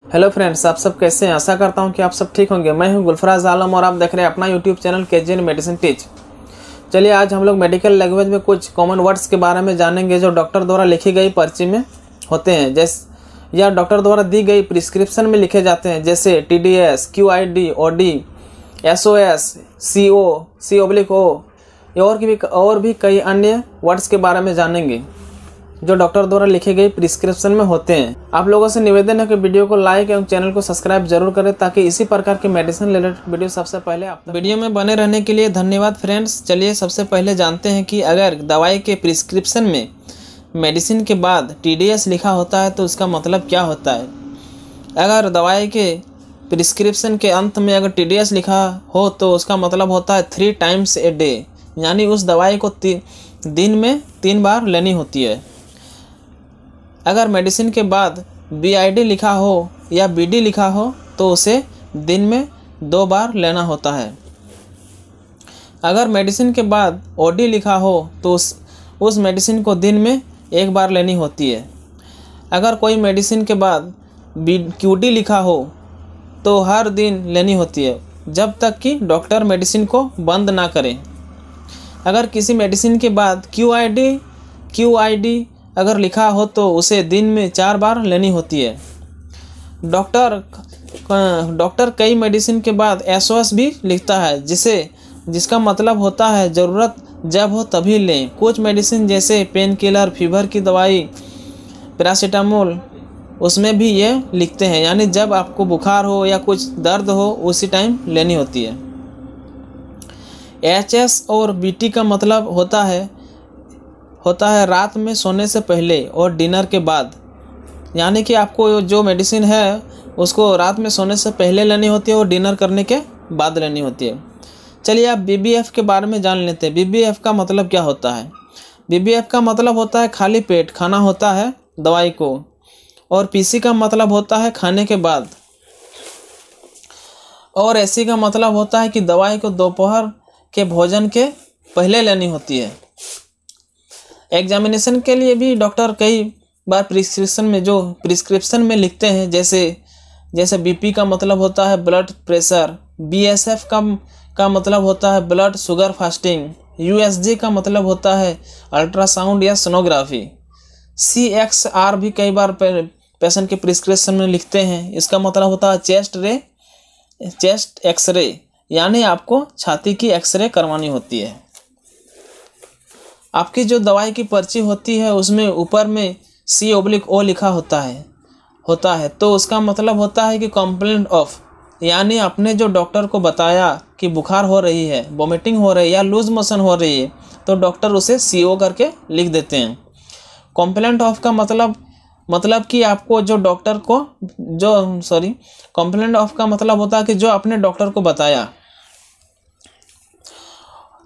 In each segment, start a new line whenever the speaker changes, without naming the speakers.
Hello friends, आप सब कैसे हैं। आशा करता हूं कि आप सब ठीक होंगे। मैं हूं गुलफराज आलम और आप देख रहे हैं अपना YouTube channel KGN medicine teach. चलिए आज हम लोग मेडिकल लैंग्वेज में कुछ कॉमन वर्ड्स के बारे में जानेंगे जो डॉक्टर द्वारा लिखी गई पर्ची में होते हैं, जैसे या डॉक्टर द्वारा दी गई प्रिस्क्रिप्शन में लिखे जाते हैं, जैसे TDS, QID, OD, SOS, CO, C/O और भी कई अन्य वर्ड्स के बारे में जानेंगे जो डॉक्टर द्वारा लिखे गई प्रिस्क्रिप्शन में होते हैं। आप लोगों से निवेदन है कि वीडियो को लाइक एवं चैनल को सब्सक्राइब जरूर करें ताकि इसी प्रकार के मेडिसिन रिलेटेड वीडियो सबसे पहले आप वीडियो में बने रहने के लिए धन्यवाद फ्रेंड्स। चलिए सबसे पहले जानते हैं कि अगर दवाई के प्रिस्क्रिप्शन में मेडिसिन के बाद TDS लिखा होता है तो उसका मतलब क्या होता है। अगर दवाई के प्रिस्क्रिप्शन के अंत में अगर TDS लिखा हो तो उसका मतलब होता है 3 times a day, यानी उस दवाई को दिन में 3 बार लेनी होती है। अगर मेडिसिन के बाद BID लिखा हो या BD लिखा हो तो उसे दिन में 2 बार लेना होता है। अगर मेडिसिन के बाद OD लिखा हो तो उस मेडिसिन को दिन में 1 बार लेनी होती है। अगर कोई मेडिसिन के बाद QD लिखा हो तो हर दिन लेनी होती है जब तक कि डॉक्टर मेडिसिन को बंद ना करें। अगर किसी मेडिसिन के बाद QID अगर लिखा हो तो उसे दिन में 4 बार लेनी होती है। डॉक्टर कई मेडिसिन के बाद SOS भी लिखता है जिसका मतलब होता है ज़रूरत जब हो तभी लें। कुछ मेडिसिन जैसे पेन किलर, फीवर की दवाई, पैरासीटामोल, उसमें भी ये लिखते हैं, यानी जब आपको बुखार हो या कुछ दर्द हो उसी टाइम लेनी होती है। HS और BT का मतलब होता है रात में सोने से पहले और डिनर के बाद, यानी कि आपको जो मेडिसिन है उसको रात में सोने से पहले लेनी होती है और डिनर करने के बाद लेनी होती है। चलिए आप BBF के बारे में जान लेते हैं। BBF का मतलब क्या होता है। BBF का मतलब होता है खाली पेट खाना होता है दवाई को, और PC का मतलब होता है खाने के बाद, और SC का मतलब होता है कि दवाई को दोपहर के भोजन के पहले लेनी होती है। एग्जामिनेशन के लिए भी डॉक्टर कई बार प्रिस्क्रिप्शन में लिखते हैं, जैसे BP का मतलब होता है ब्लड प्रेशर, BSF का मतलब होता है ब्लड शुगर फास्टिंग, USG का मतलब होता है अल्ट्रासाउंड या सोनोग्राफी, CXR भी कई बार पेशेंट के प्रिस्क्रिप्शन में लिखते हैं। इसका मतलब होता है चेस्ट एक्सरे, यानी आपको छाती की एक्सरे करवानी होती है। आपकी जो दवाई की पर्ची होती है उसमें ऊपर में C/O लिखा होता है तो उसका मतलब होता है कि कंप्लेंट ऑफ, यानी आपने जो डॉक्टर को बताया कि बुखार हो रही है, वोमिटिंग हो रही है या लूज मोशन हो रही है तो डॉक्टर उसे CO करके लिख देते हैं। कंप्लेंट ऑफ का मतलब कि आपको जो डॉक्टर को कंप्लेंट ऑफ का मतलब होता है कि जो आपने डॉक्टर को बताया।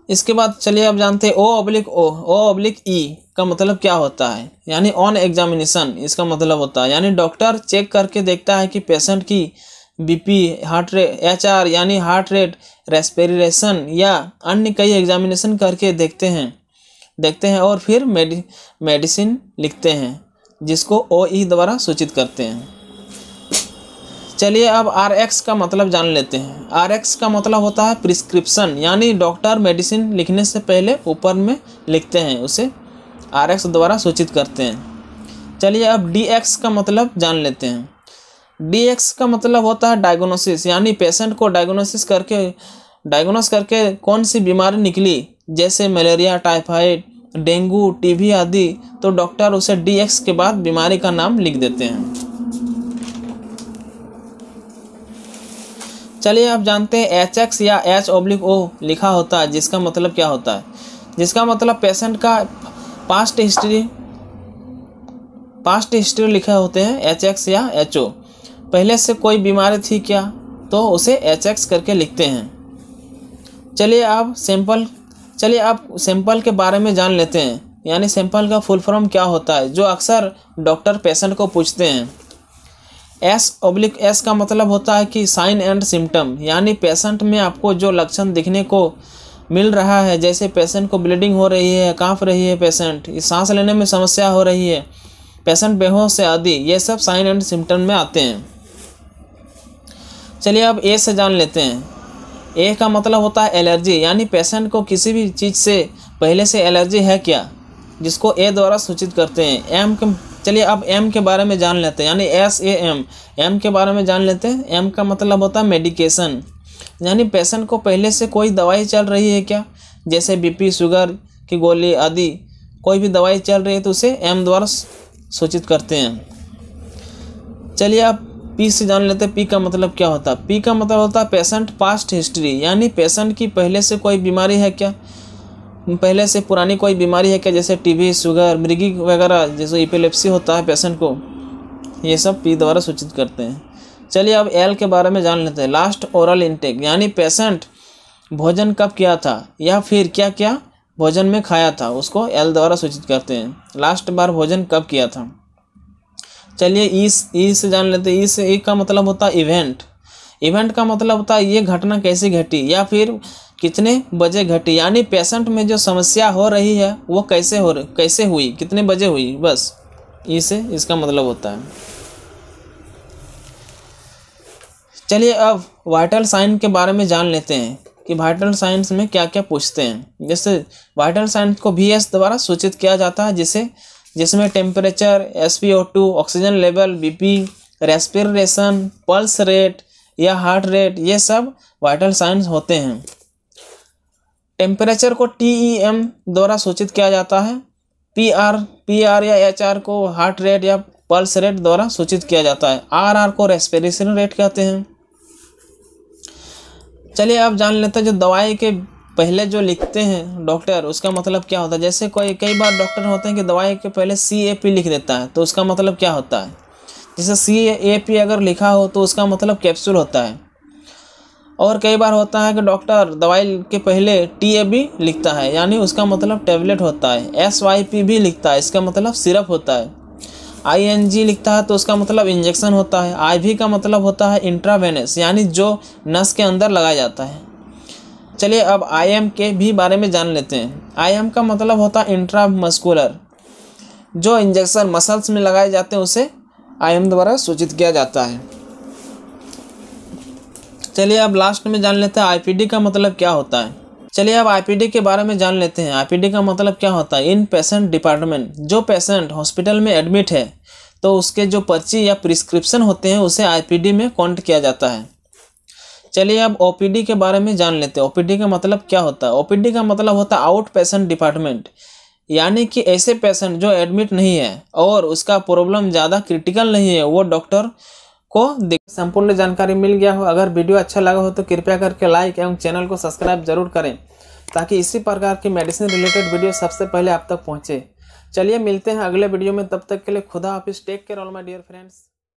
इसके बाद चलिए अब जानते हैं O/E का मतलब क्या होता है, यानी ऑन एग्जामिनेशन इसका मतलब होता है, यानी डॉक्टर चेक करके देखता है कि पेशेंट की BP, हार्ट रेट, HR यानी हार्ट रेट, रेस्पिरेशन या अन्य कई एग्जामिनेशन करके देखते हैं और फिर मेडिसिन लिखते हैं जिसको OE द्वारा सूचित करते हैं। चलिए अब RX का मतलब जान लेते हैं। RX का मतलब होता है प्रिस्क्रिप्शन, यानी डॉक्टर मेडिसिन लिखने से पहले ऊपर में लिखते हैं, उसे RX द्वारा सूचित करते हैं। चलिए अब DX का मतलब जान लेते हैं। DX का मतलब होता है डायग्नोसिस, यानी पेशेंट को डायग्नोस करके कौन सी बीमारी निकली, जैसे मलेरिया, टाइफाइड, डेंगू, TB आदि, तो डॉक्टर उसे DX के बाद बीमारी का नाम लिख देते हैं। चलिए आप जानते हैं HX या H/O लिखा होता है, जिसका मतलब क्या होता है। जिसका मतलब पेशेंट का पास्ट हिस्ट्री लिखे होते हैं HX या HO। पहले से कोई बीमारी थी क्या तो उसे HX करके लिखते हैं। चलिए आप सैंपल के बारे में जान लेते हैं, यानी सैंपल का फुल फॉर्म क्या होता है, जो अक्सर डॉक्टर पेशेंट को पूछते हैं। S/S का मतलब होता है कि साइन एंड सिम्टम, यानी पेशेंट में आपको जो लक्षण दिखने को मिल रहा है, जैसे पेशेंट को ब्लीडिंग हो रही है, काँप रही है, पेशेंट सांस लेने में समस्या हो रही है, पेशेंट बेहोश है आदि, ये सब साइन एंड सिम्टम में आते हैं। चलिए अब ए से जान लेते हैं। ए का मतलब होता है एलर्जी, यानी पेशेंट को किसी भी चीज़ से पहले से एलर्जी है क्या, जिसको ए द्वारा सूचित करते हैं। एम के चलिए अब एम के बारे में जान लेते हैं, यानी SAM एम के बारे में जान लेते हैं। एम का मतलब होता है मेडिकेशन, यानी पेशेंट को पहले से कोई दवाई चल रही है क्या, जैसे BP शुगर की गोली आदि कोई भी दवाई चल रही है तो उसे एम द्वारा सूचित करते हैं। चलिए अब पी से जान लेते हैं। पी का मतलब क्या होता है। पी का मतलब होता है पेशेंट पास्ट हिस्ट्री, यानी पेशेंट की पहले से कोई बीमारी है क्या, पहले से पुरानी कोई बीमारी है क्या, जैसे TB शुगर मृगी वगैरह, जैसे एपिलेप्सी होता है पेशेंट को, ये सब पी द्वारा सूचित करते हैं। चलिए अब एल के बारे में जान लेते हैं। लास्ट ओरल इंटेक, यानी पेशेंट भोजन कब किया था या फिर क्या क्या भोजन में खाया था, उसको एल द्वारा सूचित करते हैं। लास्ट बार भोजन कब किया था। चलिए ई से जान लेते हैं। ई का मतलब होता है इवेंट। इवेंट का मतलब होता है ये घटना कैसे घटी या फिर कितने बजे घटी, यानी पेशेंट में जो समस्या हो रही है वो कैसे हुई, कितने बजे हुई, बस ई से इसका मतलब होता है। चलिए अब वाइटल साइन के बारे में जान लेते हैं कि वाइटल साइंस में क्या क्या पूछते हैं। जैसे वाइटल साइंस को VS द्वारा सूचित किया जाता है, जिसमें temperature, SpO2, oxygen level, BP, respiration, pulse rate या हार्ट रेट, ये सब वाइटल साइंस होते हैं। टेम्परेचर को TEM द्वारा सूचित किया जाता है। PR या HR को हार्ट रेट या पल्स रेट द्वारा सूचित किया जाता है। RR को रेस्पिरेशन रेट कहते हैं। चलिए अब जान लेते हैं जो दवाई के पहले जो लिखते हैं डॉक्टर, उसका मतलब क्या होता है। जैसे कई बार डॉक्टर होते हैं कि दवाई के पहले CAP लिख देता है, तो उसका मतलब क्या होता है। जैसे CAP अगर लिखा हो तो उसका मतलब कैप्सूल होता है। और कई बार होता है कि डॉक्टर दवाई के पहले TAB लिखता है, यानी उसका मतलब टैबलेट होता है। SYP भी लिखता है, इसका मतलब सिरप होता है। ING लिखता है तो उसका मतलब इंजेक्शन होता है। IV का मतलब होता है इंट्रावेनस, यानी जो नस के अंदर लगाया जाता है। चलिए अब IM के भी बारे में जान लेते हैं। IM का मतलब होता है इंट्रामस्कुलर, जो इंजेक्शन मसल्स में लगाए जाते हैं उसे IM द्वारा सूचित किया जाता है। चलिए अब लास्ट में जान लेते हैं IPD का मतलब क्या होता है। चलिए अब IPD के बारे में जान लेते हैं। IPD का मतलब क्या होता है। इन पेशेंट डिपार्टमेंट, जो पेशेंट हॉस्पिटल में एडमिट है तो उसके जो पर्ची या प्रिस्क्रिप्शन होते हैं उसे IPD में काउंट किया जाता है। चलिए अब OPD के बारे में जान लेते हैं। OPD का मतलब क्या होता है। OPD का मतलब होता है आउट पेशेंट डिपार्टमेंट, यानी कि ऐसे पेशेंट जो एडमिट नहीं है और उसका प्रॉब्लम ज़्यादा क्रिटिकल नहीं है, वो डॉक्टर को संपूर्ण जानकारी मिल गया हो। अगर वीडियो अच्छा लगा हो तो कृपया करके लाइक एवं चैनल को सब्सक्राइब जरूर करें, ताकि इसी प्रकार की मेडिसिन रिलेटेड वीडियो सबसे पहले आप तक पहुंचे। चलिए मिलते हैं अगले वीडियो में, तब तक के लिए खुदा हाफिज़। Take care all my dear friends.